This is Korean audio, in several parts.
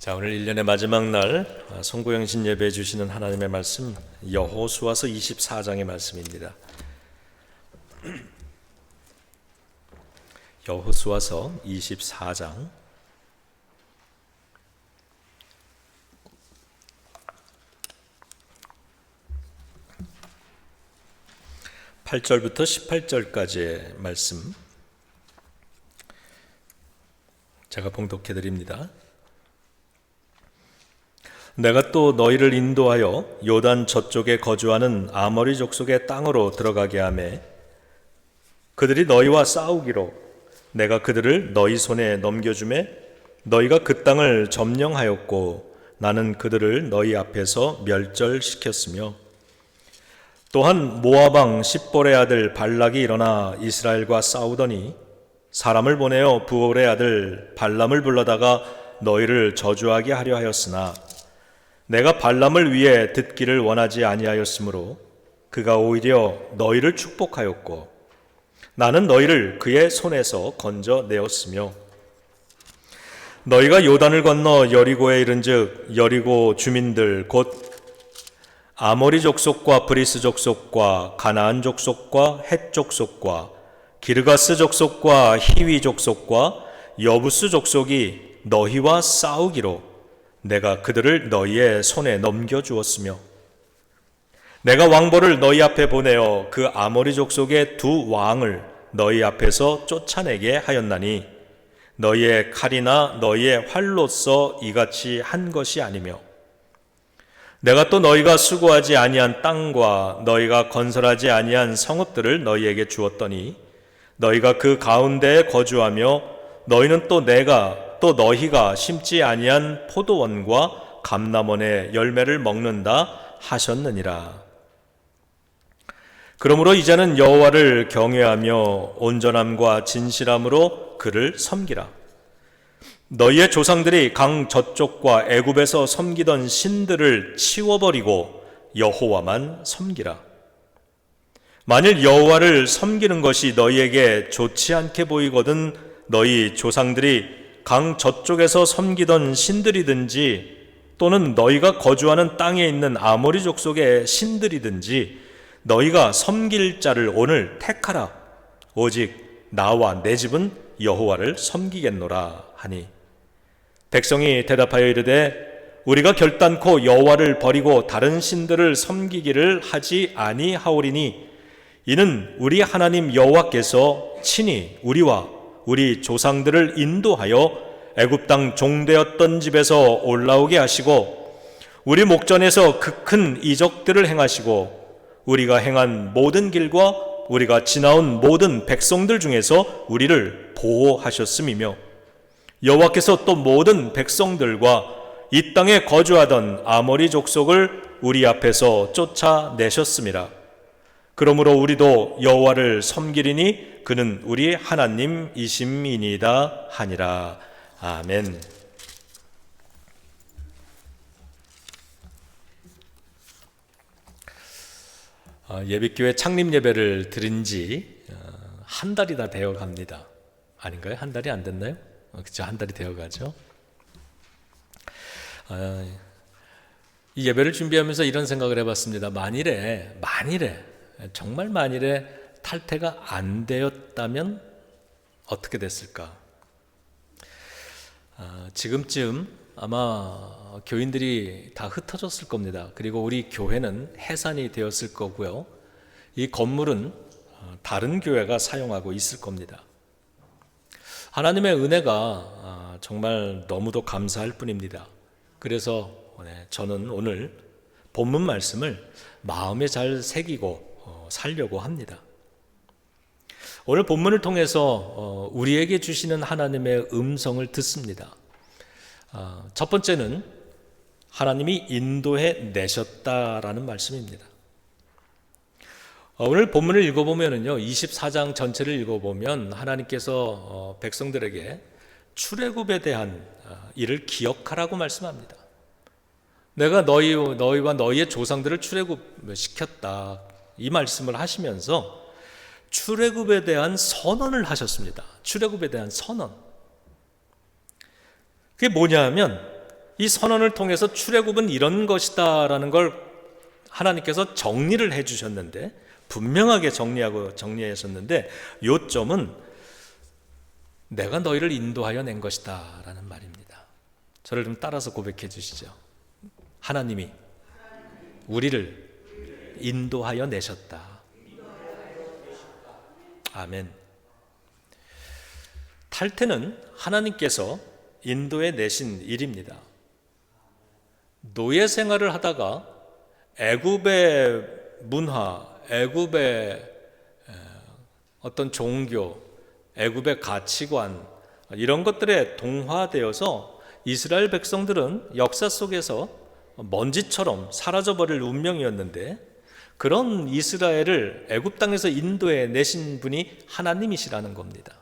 자, 오늘 1년의 마지막 날 송구영신 예배해 주시는 하나님의 말씀 여호수아서 24장의 말씀입니다. 여호수아서 24장 8절부터 18절까지의 말씀 제가 봉독해 드립니다. 내가 또 너희를 인도하여 요단 저쪽에 거주하는 아모리 족속의 땅으로 들어가게 하매 그들이 너희와 싸우기로 내가 그들을 너희 손에 넘겨주매 너희가 그 땅을 점령하였고 나는 그들을 너희 앞에서 멸절시켰으며 또한 모압 왕 십볼의 아들 발락이 일어나 이스라엘과 싸우더니 사람을 보내어 부올의 아들 발람을 불러다가 너희를 저주하게 하려 하였으나 내가 발람을 위해 듣기를 원하지 아니하였으므로 그가 오히려 너희를 축복하였고 나는 너희를 그의 손에서 건져내었으며 너희가 요단을 건너 여리고에 이른즉 여리고 주민들 곧 아모리 족속과 브리스 족속과 가나안 족속과 헷 족속과 기르가스 족속과 히위 족속과 여부스 족속이 너희와 싸우기로 내가 그들을 너희의 손에 넘겨주었으며 내가 왕보를 너희 앞에 보내어 그 아모리 족속의 두 왕을 너희 앞에서 쫓아내게 하였나니 너희의 칼이나 너희의 활로써 이같이 한 것이 아니며 내가 또 너희가 수고하지 아니한 땅과 너희가 건설하지 아니한 성읍들을 너희에게 주었더니 너희가 그 가운데에 거주하며 너희는 또 너희가 심지 아니한 포도원과 감람원의 열매를 먹는다 하셨느니라. 그러므로 이제는 여호와를 경외하며 온전함과 진실함으로 그를 섬기라. 너희의 조상들이 강 저쪽과 애굽에서 섬기던 신들을 치워버리고 여호와만 섬기라. 만일 여호와를 섬기는 것이 너희에게 좋지 않게 보이거든 너희 조상들이 강 저쪽에서 섬기던 신들이든지 또는 너희가 거주하는 땅에 있는 아모리 족속의 신들이든지 너희가 섬길 자를 오늘 택하라. 오직 나와 내 집은 여호와를 섬기겠노라 하니 백성이 대답하여 이르되 우리가 결단코 여호와를 버리고 다른 신들을 섬기기를 하지 아니하오리니 이는 우리 하나님 여호와께서 친히 우리와 우리 조상들을 인도하여 애굽 땅 종되었던 집에서 올라오게 하시고 우리 목전에서 그 큰 이적들을 행하시고 우리가 행한 모든 길과 우리가 지나온 모든 백성들 중에서 우리를 보호하셨음이며 여호와께서 또 모든 백성들과 이 땅에 거주하던 아모리 족속을 우리 앞에서 쫓아내셨음이라. 그러므로 우리도 여호와를 섬기리니 그는 우리 하나님이심이니이다 하니라. 아멘. 예비교회 창립 예배를 드린 지 한 달이 다 되어 갑니다. 아닌가요? 한 달이 안 됐나요? 그렇죠. 한 달이 되어 가죠. 이 예배를 준비하면서 이런 생각을 해봤습니다. 정말 만일에 탈퇴가 안 되었다면 어떻게 됐을까? 지금쯤 아마 교인들이 다 흩어졌을 겁니다. 그리고 우리 교회는 해산이 되었을 거고요. 이 건물은 다른 교회가 사용하고 있을 겁니다. 하나님의 은혜가 정말 너무도 감사할 뿐입니다. 그래서 저는 오늘 본문 말씀을 마음에 잘 새기고 살려고 합니다. 오늘 본문을 통해서 우리에게 주시는 하나님의 음성을 듣습니다. 첫 번째는 하나님이 인도해 내셨다라는 말씀입니다. 오늘 본문을 읽어보면요, 24장 전체를 읽어보면 하나님께서 백성들에게 출애굽에 대한 일을 기억하라고 말씀합니다. 내가 너희와 너희의 조상들을 출애굽시켰다 이 말씀을 하시면서 출애굽에 대한 선언을 하셨습니다. 출애굽에 대한 선언. 그게 뭐냐 하면 이 선언을 통해서 출애굽은 이런 것이다라는 걸 하나님께서 정리를 해주셨는데, 분명하게 정리하셨는데, 요점은 내가 너희를 인도하여 낸 것이다 라는 말입니다. 저를 좀 따라서 고백해 주시죠. 하나님이 우리를 인도하여 내셨다. 아멘. 탈퇴는 하나님께서 인도해 내신 일입니다. 노예 생활을 하다가 애굽의 문화, 애굽의 어떤 종교, 애굽의 가치관, 이런 것들에 동화되어서 이스라엘 백성들은 역사 속에서 먼지처럼 사라져버릴 운명이었는데, 그런 이스라엘을 애굽 땅에서 인도해 내신 분이 하나님이시라는 겁니다.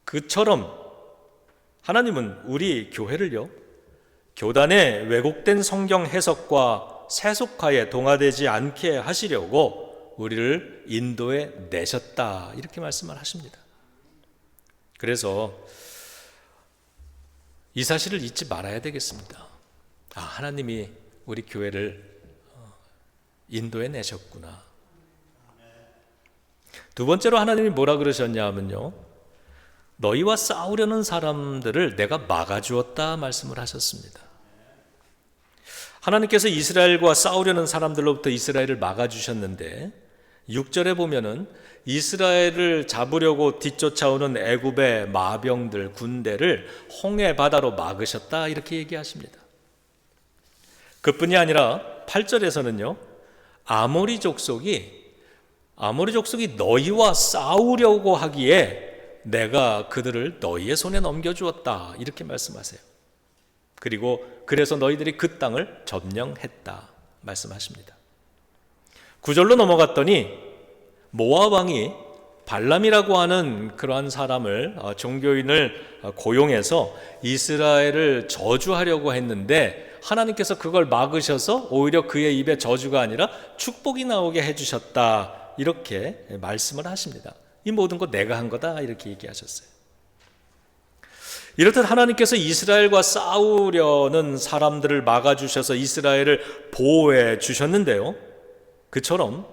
그처럼 하나님은 우리 교회를요, 교단의 왜곡된 성경 해석과 세속화에 동화되지 않게 하시려고 우리를 인도해 내셨다, 이렇게 말씀을 하십니다. 그래서 이 사실을 잊지 말아야 되겠습니다. 하나님이 우리 교회를 인도해 내셨구나. 두 번째로 하나님이 뭐라 그러셨냐 하면요, 너희와 싸우려는 사람들을 내가 막아주었다 말씀을 하셨습니다. 하나님께서 이스라엘과 싸우려는 사람들로부터 이스라엘을 막아주셨는데, 6절에 보면은 이스라엘을 잡으려고 뒤쫓아오는 애굽의 마병들, 군대를 홍해 바다로 막으셨다, 이렇게 얘기하십니다. 그뿐이 아니라 8절에서는요, 아모리 족속이 너희와 싸우려고 하기에 내가 그들을 너희의 손에 넘겨주었다, 이렇게 말씀하세요. 그리고 그래서 너희들이 그 땅을 점령했다 말씀하십니다. 9절로 넘어갔더니 모압 왕이 발람이라고 하는 그러한 사람을, 종교인을 고용해서 이스라엘을 저주하려고 했는데, 하나님께서 그걸 막으셔서 오히려 그의 입에 저주가 아니라 축복이 나오게 해주셨다, 이렇게 말씀을 하십니다. 이 모든 거 내가 한 거다, 이렇게 얘기하셨어요. 이렇듯 하나님께서 이스라엘과 싸우려는 사람들을 막아주셔서 이스라엘을 보호해 주셨는데요, 그처럼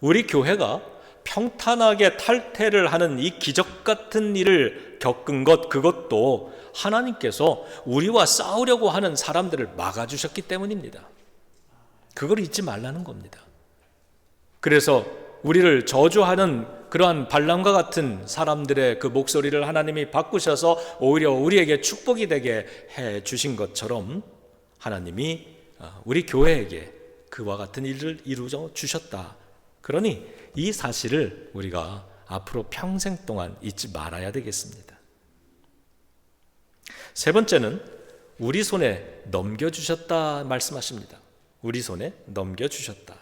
우리 교회가 평탄하게 탈퇴를 하는 이 기적 같은 일을 겪은 것, 그것도 하나님께서 우리와 싸우려고 하는 사람들을 막아주셨기 때문입니다. 그걸 잊지 말라는 겁니다. 그래서 우리를 저주하는 그러한 발람과 같은 사람들의 그 목소리를 하나님이 바꾸셔서 오히려 우리에게 축복이 되게 해 주신 것처럼, 하나님이 우리 교회에게 그와 같은 일을 이루어 주셨다. 그러니 이 사실을 우리가 앞으로 평생 동안 잊지 말아야 되겠습니다. 세 번째는 우리 손에 넘겨주셨다 말씀하십니다. 우리 손에 넘겨주셨다.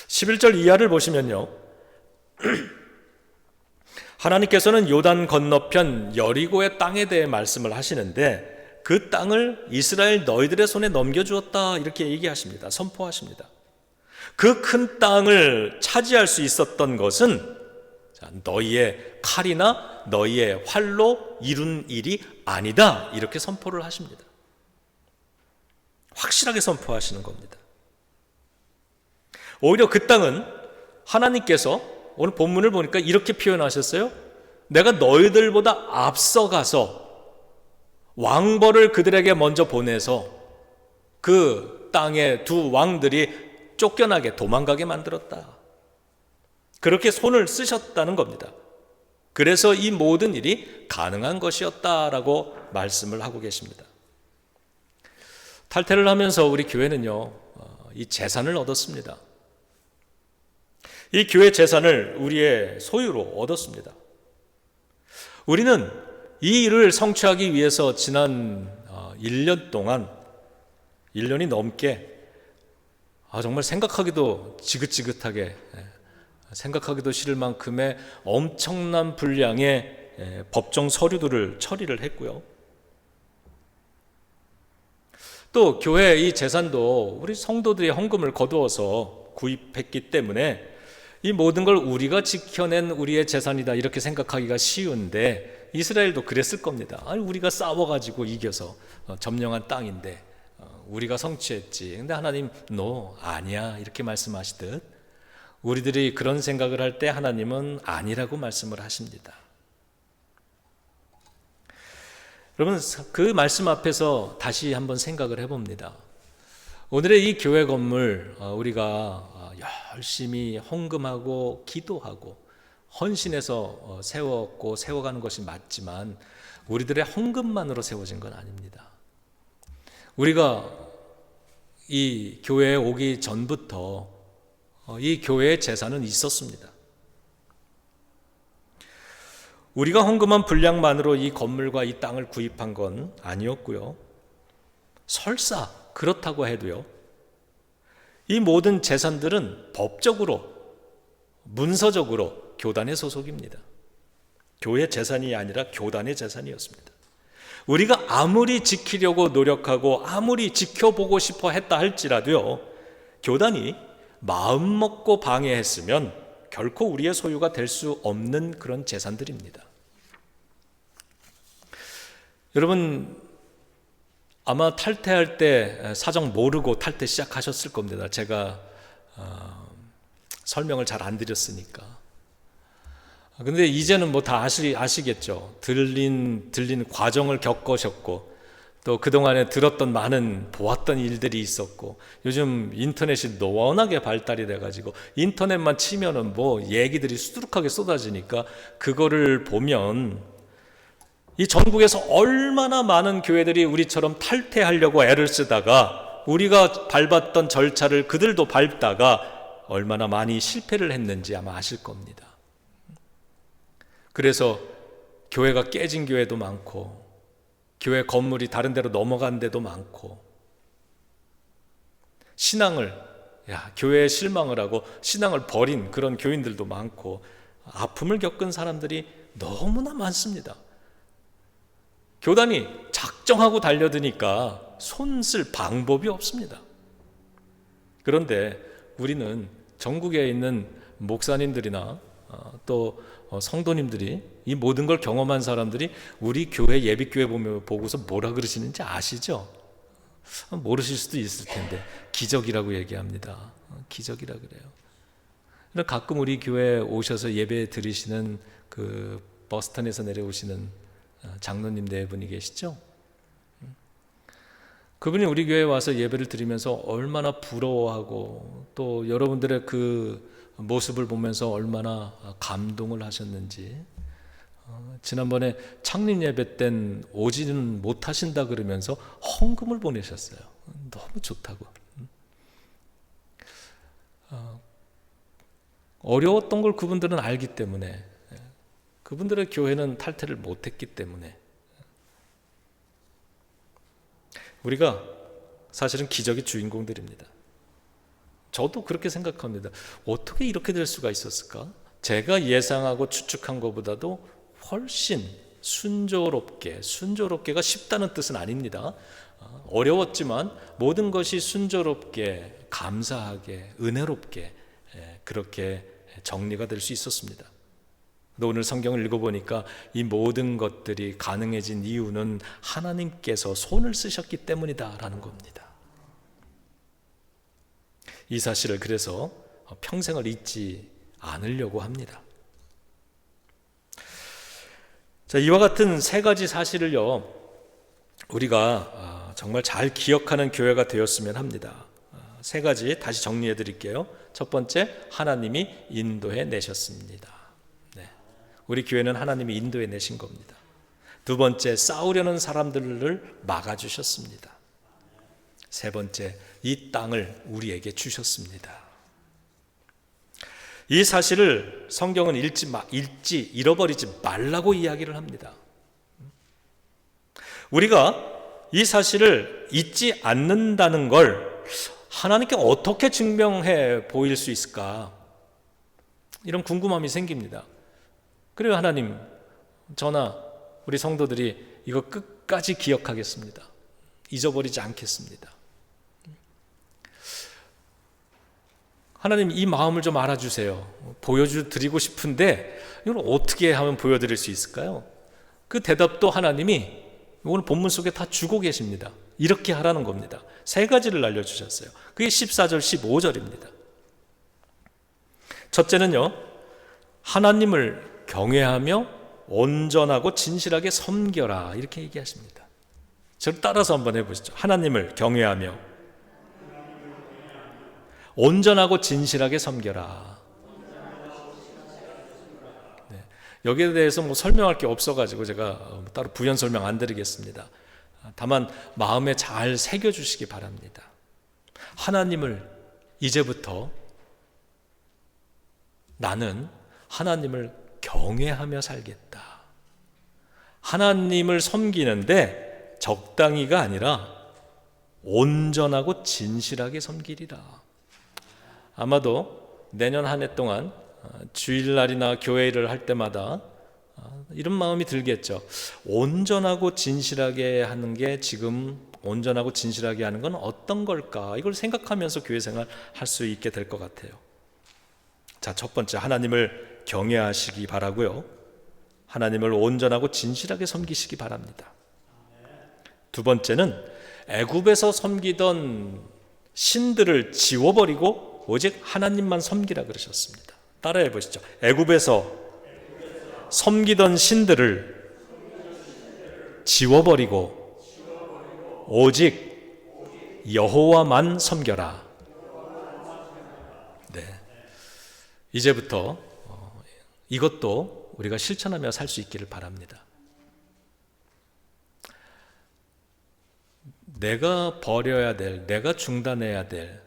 11절 이하를 보시면요, 하나님께서는 요단 건너편 여리고의 땅에 대해 말씀을 하시는데, 그 땅을 이스라엘 너희들의 손에 넘겨주었다, 이렇게 얘기하십니다. 선포하십니다. 그 큰 땅을 차지할 수 있었던 것은 너희의 칼이나 너희의 활로 이룬 일이 아니다, 이렇게 선포를 하십니다. 확실하게 선포하시는 겁니다. 오히려 그 땅은 하나님께서 오늘 본문을 보니까 이렇게 표현하셨어요. 내가 너희들보다 앞서가서 왕벌을 그들에게 먼저 보내서 그 땅의 두 왕들이 쫓겨나게 도망가게 만들었다. 그렇게 손을 쓰셨다는 겁니다. 그래서 이 모든 일이 가능한 것이었다라고 말씀을 하고 계십니다. 탈퇴를 하면서 우리 교회는요, 이 재산을 얻었습니다. 이 교회 재산을 우리의 소유로 얻었습니다. 우리는 이 일을 성취하기 위해서 지난 1년 동안, 1년이 넘게 정말 생각하기도 지긋지긋하게, 생각하기도 싫을 만큼의 엄청난 분량의 법정 서류들을 처리를 했고요. 또 교회 이 재산도 우리 성도들이 헌금을 거두어서 구입했기 때문에 이 모든 걸 우리가 지켜낸 우리의 재산이다, 이렇게 생각하기가 쉬운데, 이스라엘도 그랬을 겁니다. 아니, 우리가 싸워가지고 이겨서 점령한 땅인데 우리가 성취했지. 근데 하나님 아니야 이렇게 말씀하시듯 우리들이 그런 생각을 할 때 하나님은 아니라고 말씀을 하십니다. 여러분, 그 말씀 앞에서 다시 한번 생각을 해봅니다. 오늘의 이 교회 건물 우리가 열심히 헌금하고 기도하고 헌신해서 세웠고 세워가는 것이 맞지만 우리들의 헌금만으로 세워진 건 아닙니다. 우리가 이 교회에 오기 전부터 이 교회의 재산은 있었습니다. 우리가 헌금한 분량만으로 이 건물과 이 땅을 구입한 건 아니었고요. 설사 그렇다고 해도요, 이 모든 재산들은 법적으로, 문서적으로 교단의 소속입니다. 교회 재산이 아니라 교단의 재산이었습니다. 우리가 아무리 지키려고 노력하고 아무리 지켜보고 싶어 했다 할지라도요, 교단이 마음 먹고 방해했으면 결코 우리의 소유가 될 수 없는 그런 재산들입니다. 여러분, 아마 탈퇴할 때 사정 모르고 탈퇴 시작하셨을 겁니다. 제가 설명을 잘 안 드렸으니까. 근데 이제는 뭐 다 아시겠죠. 들린 과정을 겪으셨고, 또 그동안에 들었던 많은 보았던 일들이 있었고, 요즘 인터넷이 워낙에 발달이 돼가지고 인터넷만 치면은 뭐 얘기들이 수두룩하게 쏟아지니까 그거를 보면 이 전국에서 얼마나 많은 교회들이 우리처럼 탈퇴하려고 애를 쓰다가 우리가 밟았던 절차를 그들도 밟다가 얼마나 많이 실패를 했는지 아마 아실 겁니다. 그래서 교회가 깨진 교회도 많고 교회 건물이 다른 데로 넘어간 데도 많고 교회에 실망을 하고 신앙을 버린 그런 교인들도 많고 아픔을 겪은 사람들이 너무나 많습니다. 교단이 작정하고 달려드니까 손쓸 방법이 없습니다. 그런데 우리는 전국에 있는 목사님들이나 또 성도님들이 이 모든 걸 경험한 사람들이 우리 교회 예비교회 보고서 뭐라 그러시는지 아시죠? 모르실 수도 있을 텐데 기적이라고 얘기합니다. 기적이라 그래요. 가끔 우리 교회에 오셔서 예배 드리시는 그 버스턴에서 내려오시는 장로님 네 분이 계시죠? 그분이 우리 교회에 와서 예배를 드리면서 얼마나 부러워하고 또 여러분들의 그 모습을 보면서 얼마나 감동을 하셨는지, 지난번에 창립 예배 땐 오지는 못하신다 그러면서 헌금을 보내셨어요. 너무 좋다고. 어려웠던 걸 그분들은 알기 때문에, 그분들의 교회는 탈퇴를 못했기 때문에 우리가 사실은 기적의 주인공들입니다. 저도 그렇게 생각합니다. 어떻게 이렇게 될 수가 있었을까? 제가 예상하고 추측한 것보다도 훨씬 순조롭게가 쉽다는 뜻은 아닙니다. 어려웠지만 모든 것이 순조롭게, 감사하게, 은혜롭게 그렇게 정리가 될 수 있었습니다. 오늘 성경을 읽어보니까 이 모든 것들이 가능해진 이유는 하나님께서 손을 쓰셨기 때문이다라는 겁니다. 이 사실을 그래서 평생을 잊지 않으려고 합니다. 자, 이와 같은 세 가지 사실을요, 우리가 정말 잘 기억하는 교회가 되었으면 합니다. 세 가지 다시 정리해 드릴게요. 첫 번째, 하나님이 인도해 내셨습니다. 우리 교회는 하나님이 인도해 내신 겁니다. 두 번째, 싸우려는 사람들을 막아주셨습니다. 세 번째, 이 땅을 우리에게 주셨습니다. 이 사실을 성경은 잃어버리지 말라고 이야기를 합니다. 우리가 이 사실을 잊지 않는다는 걸 하나님께 어떻게 증명해 보일 수 있을까? 이런 궁금함이 생깁니다. 그래요, 하나님, 저나 우리 성도들이 이거 끝까지 기억하겠습니다. 잊어버리지 않겠습니다. 하나님, 이 마음을 좀 알아주세요. 보여드리고 싶은데 이걸 어떻게 하면 보여드릴 수 있을까요? 그 대답도 하나님이 오늘 본문 속에 다 주고 계십니다. 이렇게 하라는 겁니다. 세 가지를 알려주셨어요. 그게 14절, 15절입니다. 첫째는요, 하나님을 경외하며 온전하고 진실하게 섬겨라, 이렇게 얘기하십니다. 저를 따라서 한번 해보시죠. 하나님을 경외하며 온전하고 진실하게 섬겨라. 네. 여기에 대해서 뭐 설명할 게 없어가지고 제가 따로 부연 설명 안 드리겠습니다. 다만 마음에 잘 새겨주시기 바랍니다. 하나님을 이제부터 나는 하나님을 경외하며 살겠다. 하나님을 섬기는데 적당히가 아니라 온전하고 진실하게 섬기리라. 아마도 내년 한 해 동안 주일날이나 교회를 할 때마다 이런 마음이 들겠죠. 온전하고 진실하게 하는 게 지금 온전하고 진실하게 하는 건 어떤 걸까? 이걸 생각하면서 교회 생활 할 수 있게 될 것 같아요. 자, 첫 번째, 하나님을 경외하시기 바라고요. 하나님을 온전하고 진실하게 섬기시기 바랍니다. 두 번째는 애굽에서 섬기던 신들을 지워버리고 오직 하나님만 섬기라 그러셨습니다. 따라해 보시죠. 애굽에서 섬기던 신들을 지워버리고 오직 여호와만 섬겨라. 네. 이제부터 이것도 우리가 실천하며 살 수 있기를 바랍니다. 내가 버려야 될, 내가 중단해야 될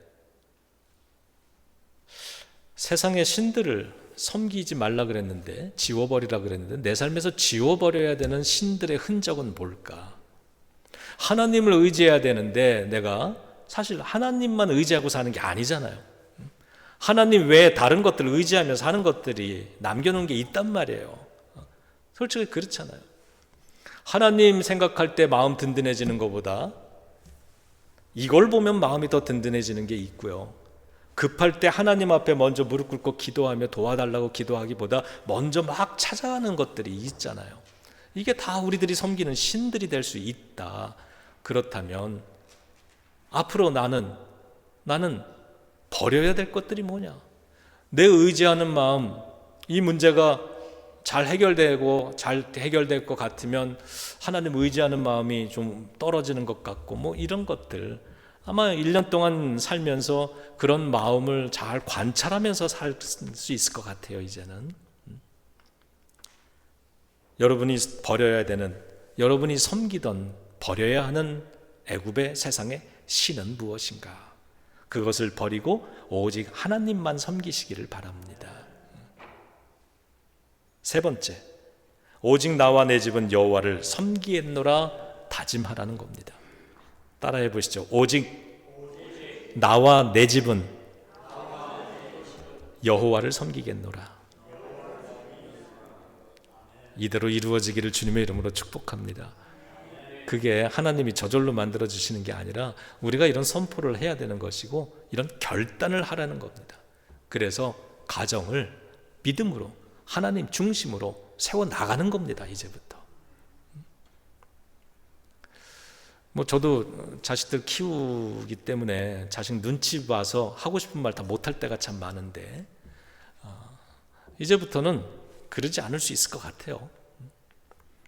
세상의 신들을 섬기지 말라 그랬는데, 지워버리라 그랬는데, 내 삶에서 지워버려야 되는 신들의 흔적은 뭘까? 하나님을 의지해야 되는데 내가 사실 하나님만 의지하고 사는 게 아니잖아요. 하나님 외에 다른 것들을 의지하면서 사는 것들이 남겨놓은 게 있단 말이에요. 솔직히 그렇잖아요. 하나님 생각할 때 마음 든든해지는 것보다 이걸 보면 마음이 더 든든해지는 게 있고요. 급할 때 하나님 앞에 먼저 무릎 꿇고 기도하며 도와달라고 기도하기보다 먼저 막 찾아가는 것들이 있잖아요. 이게 다 우리들이 섬기는 신들이 될 수 있다. 그렇다면 앞으로 나는 버려야 될 것들이 뭐냐? 내 의지하는 마음, 이 문제가 잘 해결될 것 같으면 하나님 의지하는 마음이 좀 떨어지는 것 같고, 뭐 이런 것들 아마 1년 동안 살면서 그런 마음을 잘 관찰하면서 살 수 있을 것 같아요. 이제는 여러분이 버려야 되는, 여러분이 섬기던 버려야 하는 애굽의 세상의 신은 무엇인가? 그것을 버리고 오직 하나님만 섬기시기를 바랍니다. 세 번째, 오직 나와 내 집은 여호와를 섬기겠노라 다짐하라는 겁니다. 따라해 보시죠. 오직 나와 내 집은 여호와를 섬기겠노라. 이대로 이루어지기를 주님의 이름으로 축복합니다. 그게 하나님이 저절로 만들어주시는 게 아니라 우리가 이런 선포를 해야 되는 것이고 이런 결단을 하라는 겁니다. 그래서 가정을 믿음으로 하나님 중심으로 세워나가는 겁니다. 이제부터. 뭐 저도 자식들 키우기 때문에 자식 눈치 봐서 하고 싶은 말 다 못할 때가 참 많은데 이제부터는 그러지 않을 수 있을 것 같아요.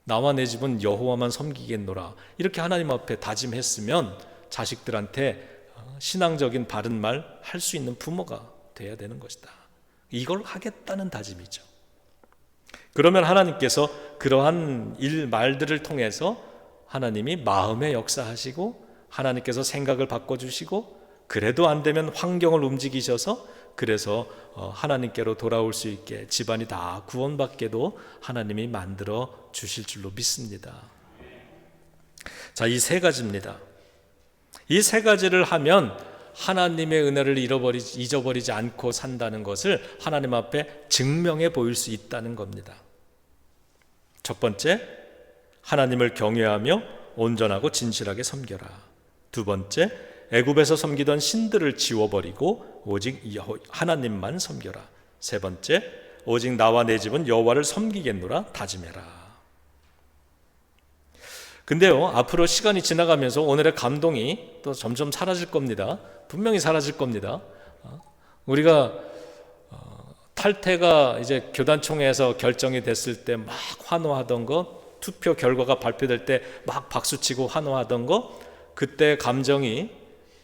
나와 내 집은 여호와만 섬기겠노라 이렇게 하나님 앞에 다짐했으면 자식들한테 신앙적인 바른 말 할 수 있는 부모가 돼야 되는 것이다. 이걸 하겠다는 다짐이죠. 그러면 하나님께서 그러한 말들을 통해서 하나님이 마음에 역사하시고 하나님께서 생각을 바꿔주시고 그래도 안 되면 환경을 움직이셔서 그래서 하나님께로 돌아올 수 있게 집안이 다 구원받게도 하나님이 만들어 주실 줄로 믿습니다. 자, 이 세 가지입니다. 이 세 가지를 하면 하나님의 은혜를 잊어버리지 않고 산다는 것을 하나님 앞에 증명해 보일 수 있다는 겁니다. 첫 번째, 하나님을 경외하며 온전하고 진실하게 섬겨라. 두 번째, 애굽에서 섬기던 신들을 지워버리고 오직 하나님만 섬겨라. 세 번째, 오직 나와 내 집은 여호와를 섬기겠노라 다짐해라. 근데요, 앞으로 시간이 지나가면서 오늘의 감동이 또 점점 사라질 겁니다. 분명히 사라질 겁니다. 우리가 탈퇴가 이제 교단총회에서 결정이 됐을 때 막 환호하던 거, 투표 결과가 발표될 때 막 박수치고 환호하던 거, 그때 감정이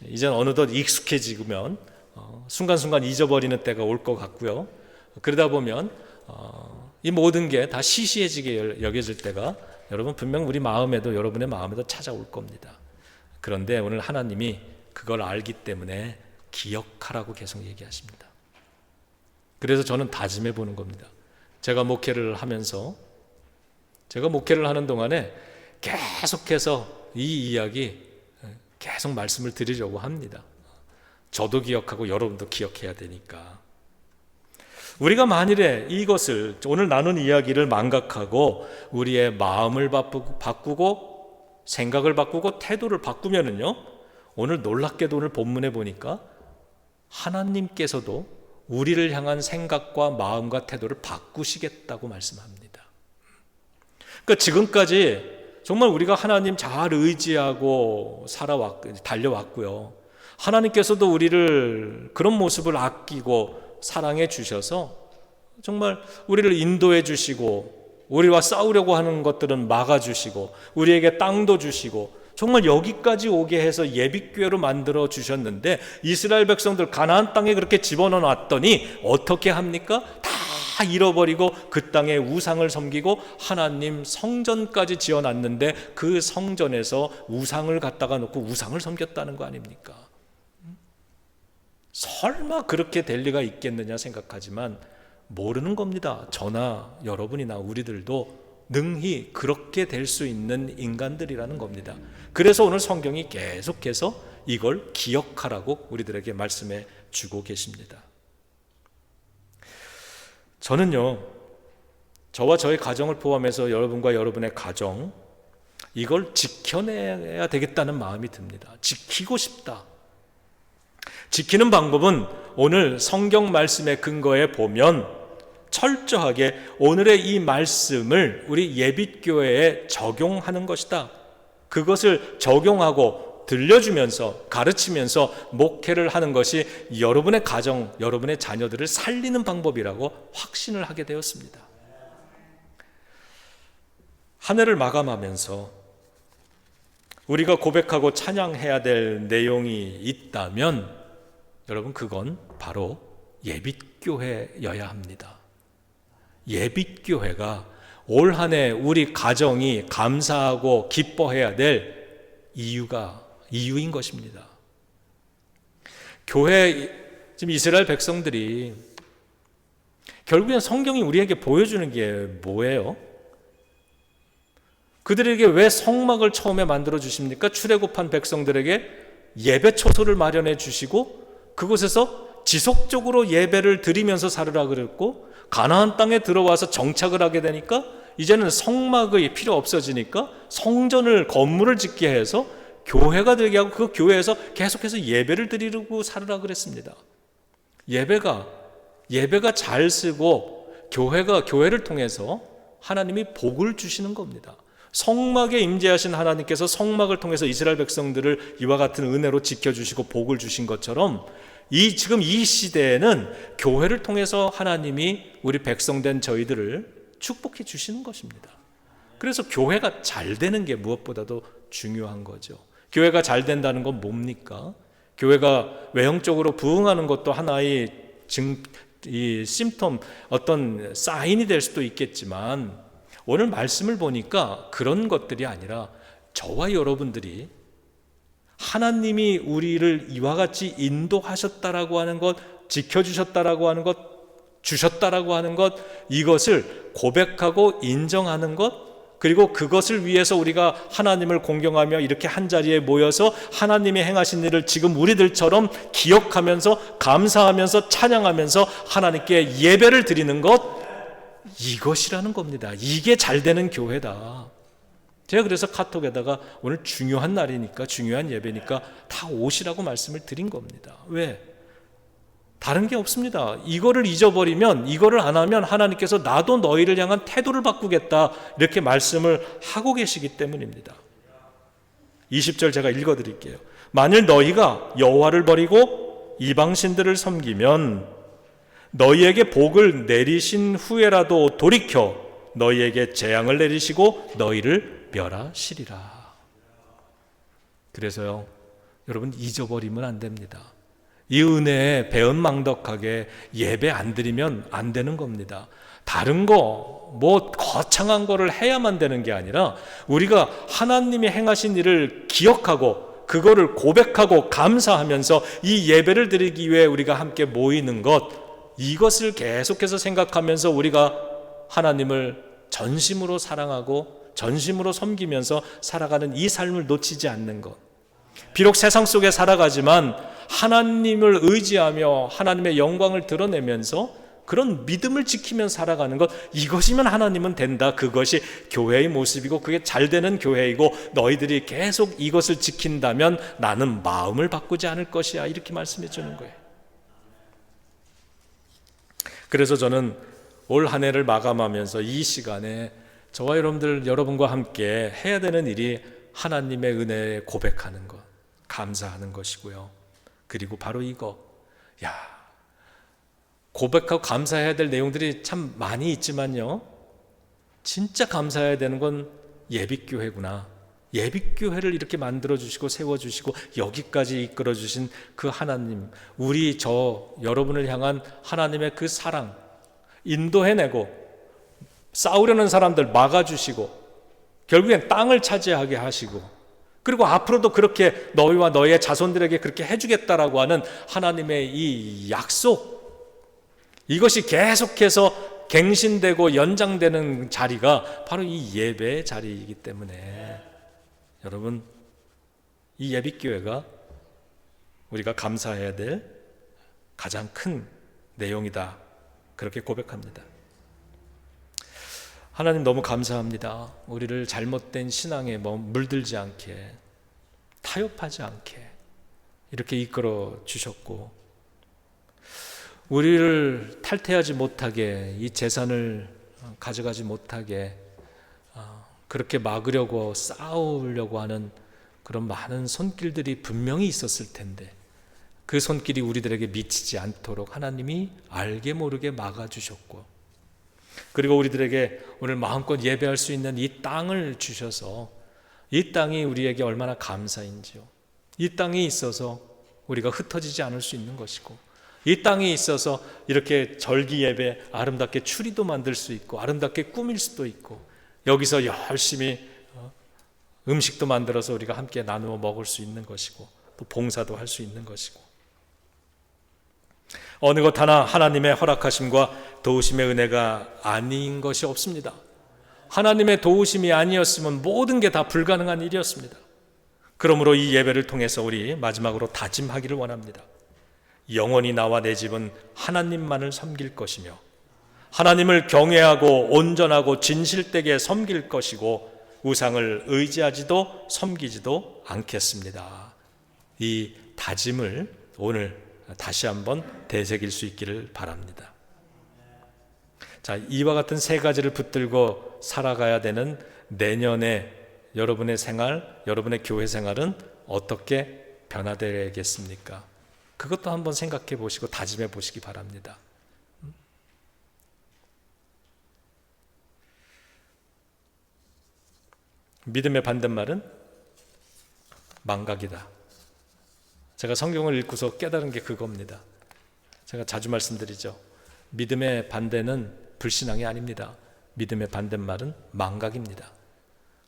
이젠 어느덧 익숙해지면 순간순간 잊어버리는 때가 올 것 같고요. 그러다 보면 이 모든 게 다 시시해지게 여겨질 때가 여러분 분명 우리 마음에도, 여러분의 마음에도 찾아올 겁니다. 그런데 오늘 하나님이 그걸 알기 때문에 기억하라고 계속 얘기하십니다. 그래서 저는 다짐해 보는 겁니다. 제가 목회를 하는 동안에 계속해서 이 이야기 계속 말씀을 드리려고 합니다. 저도 기억하고 여러분도 기억해야 되니까. 우리가 만일에 이것을, 오늘 나눈 이야기를 망각하고 우리의 마음을 바꾸고 생각을 바꾸고 태도를 바꾸면은요, 오늘 놀랍게도 오늘 본문에 보니까 하나님께서도 우리를 향한 생각과 마음과 태도를 바꾸시겠다고 말씀합니다. 그러니까 지금까지 정말 우리가 하나님 잘 의지하고 달려왔고요. 하나님께서도 우리를 그런 모습을 아끼고 사랑해 주셔서 정말 우리를 인도해 주시고, 우리와 싸우려고 하는 것들은 막아주시고, 우리에게 땅도 주시고, 정말 여기까지 오게 해서 예비교회로 만들어 주셨는데, 이스라엘 백성들 가나안 땅에 그렇게 집어넣어 놨더니 어떻게 합니까? 다 잃어버리고 그 땅에 우상을 섬기고 하나님 성전까지 지어놨는데 그 성전에서 우상을 갖다가 놓고 우상을 섬겼다는 거 아닙니까? 설마 그렇게 될 리가 있겠느냐 생각하지만 모르는 겁니다. 저나 여러분이나 우리들도 능히 그렇게 될 수 있는 인간들이라는 겁니다. 그래서 오늘 성경이 계속해서 이걸 기억하라고 우리들에게 말씀해 주고 계십니다. 저는요, 저와 저의 가정을 포함해서 여러분과 여러분의 가정, 이걸 지켜내야 되겠다는 마음이 듭니다. 지키고 싶다. 지키는 방법은 오늘 성경 말씀의 근거에 보면 철저하게 오늘의 이 말씀을 우리 예빗교회에 적용하는 것이다. 그것을 적용하고 들려주면서 가르치면서 목회를 하는 것이 여러분의 가정, 여러분의 자녀들을 살리는 방법이라고 확신을 하게 되었습니다. 한 해를 마감하면서 우리가 고백하고 찬양해야 될 내용이 있다면 여러분, 그건 바로 예빗교회여야 합니다. 예빗교회가 올 한 해 우리 가정이 감사하고 기뻐해야 될 이유인 것입니다. 교회, 지금 이스라엘 백성들이 결국엔 성경이 우리에게 보여주는 게 뭐예요? 그들에게 왜 성막을 처음에 만들어 주십니까? 출애굽한 백성들에게 예배 초소를 마련해 주시고 그곳에서 지속적으로 예배를 드리면서 살으라 그랬고, 가나안 땅에 들어와서 정착을 하게 되니까 이제는 성막이 필요 없어지니까 성전을, 건물을 짓게 해서 교회가 되게 하고 그 교회에서 계속해서 예배를 드리려고 살으라 그랬습니다. 예배가 잘 쓰고 교회를 통해서 하나님이 복을 주시는 겁니다. 성막에 임재하신 하나님께서 성막을 통해서 이스라엘 백성들을 이와 같은 은혜로 지켜주시고 복을 주신 것처럼 지금 이 시대에는 교회를 통해서 하나님이 우리 백성된 저희들을 축복해 주시는 것입니다. 그래서 교회가 잘 되는 게 무엇보다도 중요한 거죠. 교회가 잘 된다는 건 뭡니까? 교회가 외형적으로 부흥하는 것도 하나의 심텀, 어떤 사인이 될 수도 있겠지만 오늘 말씀을 보니까 그런 것들이 아니라 저와 여러분들이 하나님이 우리를 이와 같이 인도하셨다라고 하는 것, 지켜주셨다라고 하는 것, 주셨다라고 하는 것, 이것을 고백하고 인정하는 것, 그리고 그것을 위해서 우리가 하나님을 공경하며 이렇게 한자리에 모여서 하나님이 행하신 일을 지금 우리들처럼 기억하면서 감사하면서 찬양하면서 하나님께 예배를 드리는 것, 이것이라는 겁니다. 이게 잘 되는 교회다. 제가 그래서 카톡에다가 오늘 중요한 날이니까, 중요한 예배니까 다 오시라고 말씀을 드린 겁니다. 왜? 다른 게 없습니다. 이거를 잊어버리면, 이거를 안 하면 하나님께서 나도 너희를 향한 태도를 바꾸겠다, 이렇게 말씀을 하고 계시기 때문입니다. 20절 제가 읽어드릴게요. 만일 너희가 여호와를 버리고 이방신들을 섬기면 너희에게 복을 내리신 후에라도 돌이켜 너희에게 재앙을 내리시고 너희를 멸하시리라. 그래서요, 여러분 잊어버리면 안 됩니다. 이 은혜에 배은망덕하게 예배 안 드리면 안 되는 겁니다. 다른 거 뭐 거창한 거를 해야만 되는 게 아니라 우리가 하나님이 행하신 일을 기억하고 그거를 고백하고 감사하면서 이 예배를 드리기 위해 우리가 함께 모이는 것, 이것을 계속해서 생각하면서 우리가 하나님을 전심으로 사랑하고 전심으로 섬기면서 살아가는 이 삶을 놓치지 않는 것. 비록 세상 속에 살아가지만 하나님을 의지하며 하나님의 영광을 드러내면서 그런 믿음을 지키며 살아가는 것, 이것이면 하나님은 된다. 그것이 교회의 모습이고 그게 잘 되는 교회이고 너희들이 계속 이것을 지킨다면 나는 마음을 바꾸지 않을 것이야. 이렇게 말씀해 주는 거예요. 그래서 저는 올 한 해를 마감하면서 이 시간에 저와 여러분과 함께 해야 되는 일이 하나님의 은혜에 고백하는 것, 감사하는 것이고요. 그리고 바로 이거, 고백하고 감사해야 될 내용들이 참 많이 있지만요, 진짜 감사해야 되는 건 예비교회구나. 예비교회를 이렇게 만들어주시고 세워주시고 여기까지 이끌어주신 그 하나님, 여러분을 향한 하나님의 그 사랑, 인도해내고 싸우려는 사람들 막아주시고 결국엔 땅을 차지하게 하시고, 그리고 앞으로도 그렇게 너희와 너희의 자손들에게 그렇게 해주겠다라고 하는 하나님의 이 약속, 이것이 계속해서 갱신되고 연장되는 자리가 바로 이 예배의 자리이기 때문에 여러분, 이 예비교회가 우리가 감사해야 될 가장 큰 내용이다, 그렇게 고백합니다. 하나님 너무 감사합니다. 우리를 잘못된 신앙에 물들지 않게, 타협하지 않게 이렇게 이끌어 주셨고, 우리를 탈퇴하지 못하게, 이 재산을 가져가지 못하게 그렇게 막으려고 싸우려고 하는 그런 많은 손길들이 분명히 있었을 텐데 그 손길이 우리들에게 미치지 않도록 하나님이 알게 모르게 막아주셨고, 그리고 우리들에게 오늘 마음껏 예배할 수 있는 이 땅을 주셔서 이 땅이 우리에게 얼마나 감사인지요. 이 땅이 있어서 우리가 흩어지지 않을 수 있는 것이고, 이 땅이 있어서 이렇게 절기 예배 아름답게 추리도 만들 수 있고 아름답게 꾸밀 수도 있고, 여기서 열심히 음식도 만들어서 우리가 함께 나누어 먹을 수 있는 것이고 또 봉사도 할 수 있는 것이고, 어느 것 하나 하나님의 허락하심과 도우심의 은혜가 아닌 것이 없습니다. 하나님의 도우심이 아니었으면 모든 게 다 불가능한 일이었습니다. 그러므로 이 예배를 통해서 우리 마지막으로 다짐하기를 원합니다. 영원히 나와 내 집은 하나님만을 섬길 것이며 하나님을 경외하고 온전하고 진실되게 섬길 것이고 우상을 의지하지도 섬기지도 않겠습니다. 이 다짐을 오늘 다시 한번 되새길 수 있기를 바랍니다. 자, 이와 같은 세 가지를 붙들고 살아가야 되는 내년에 여러분의 생활, 여러분의 교회 생활은 어떻게 변화되겠습니까? 그것도 한번 생각해 보시고 다짐해 보시기 바랍니다. 믿음의 반대말은 망각이다. 제가 성경을 읽고서 깨달은 게 그겁니다. 제가 자주 말씀드리죠. 믿음의 반대는 불신앙이 아닙니다. 믿음의 반대말은 망각입니다.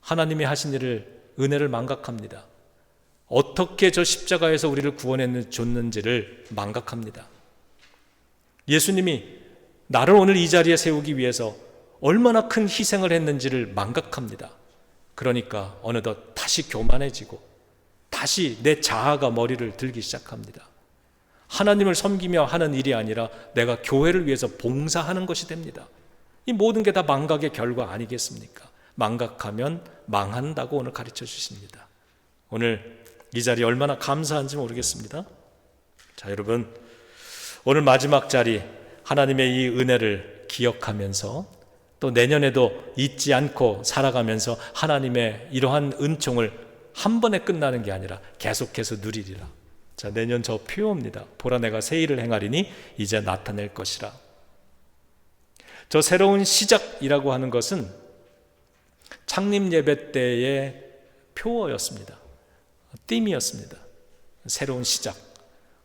하나님이 하신 일을, 은혜를 망각합니다. 어떻게 저 십자가에서 우리를 구원해 줬는지를 망각합니다. 예수님이 나를 오늘 이 자리에 세우기 위해서 얼마나 큰 희생을 했는지를 망각합니다. 그러니까 어느덧 다시 교만해지고 다시 내 자아가 머리를 들기 시작합니다. 하나님을 섬기며 하는 일이 아니라 내가 교회를 위해서 봉사하는 것이 됩니다. 이 모든 게 다 망각의 결과 아니겠습니까? 망각하면 망한다고 오늘 가르쳐 주십니다. 오늘 이 자리 얼마나 감사한지 모르겠습니다. 자, 여러분, 오늘 마지막 자리 하나님의 이 은혜를 기억하면서 또 내년에도 잊지 않고 살아가면서 하나님의 이러한 은총을 한 번에 끝나는 게 아니라 계속해서 누리리라. 자, 내년 저 표어입니다. 보라 내가 새 일을 행하리니 이제 나타낼 것이라. 저 새로운 시작이라고 하는 것은 창립 예배 때의 표어였습니다. 띠이었습니다. 새로운 시작.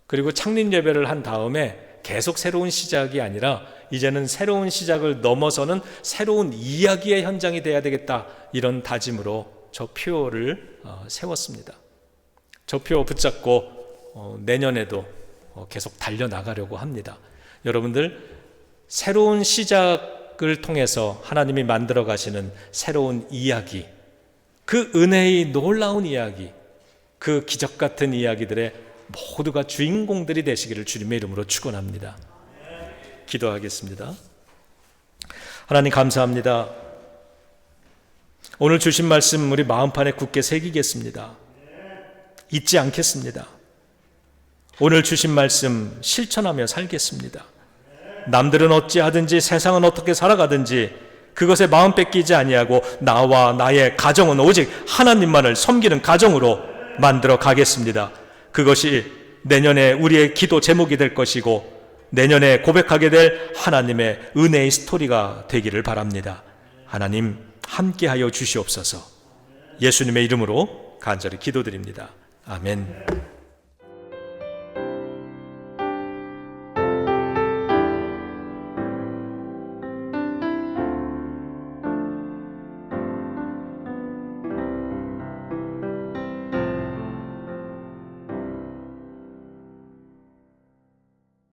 그리고 창립 예배를 한 다음에 계속 새로운 시작이 아니라 이제는 새로운 시작을 넘어서는 새로운 이야기의 현장이 돼야 되겠다, 이런 다짐으로 저 표어를 세웠습니다. 저 표어 붙잡고 내년에도 계속 달려나가려고 합니다. 여러분들, 새로운 시작을 통해서 하나님이 만들어 가시는 새로운 이야기, 그 은혜의 놀라운 이야기, 그 기적 같은 이야기들의 모두가 주인공들이 되시기를 주님의 이름으로 축원합니다. 기도하겠습니다. 하나님 감사합니다. 오늘 주신 말씀 우리 마음판에 굳게 새기겠습니다. 잊지 않겠습니다. 오늘 주신 말씀 실천하며 살겠습니다. 남들은 어찌하든지 세상은 어떻게 살아가든지 그것에 마음 뺏기지 아니하고 나와 나의 가정은 오직 하나님만을 섬기는 가정으로 만들어 가겠습니다. 그것이 내년에 우리의 기도 제목이 될 것이고 내년에 고백하게 될 하나님의 은혜의 스토리가 되기를 바랍니다. 하나님 함께하여 주시옵소서. 예수님의 이름으로 간절히 기도드립니다. 아멘.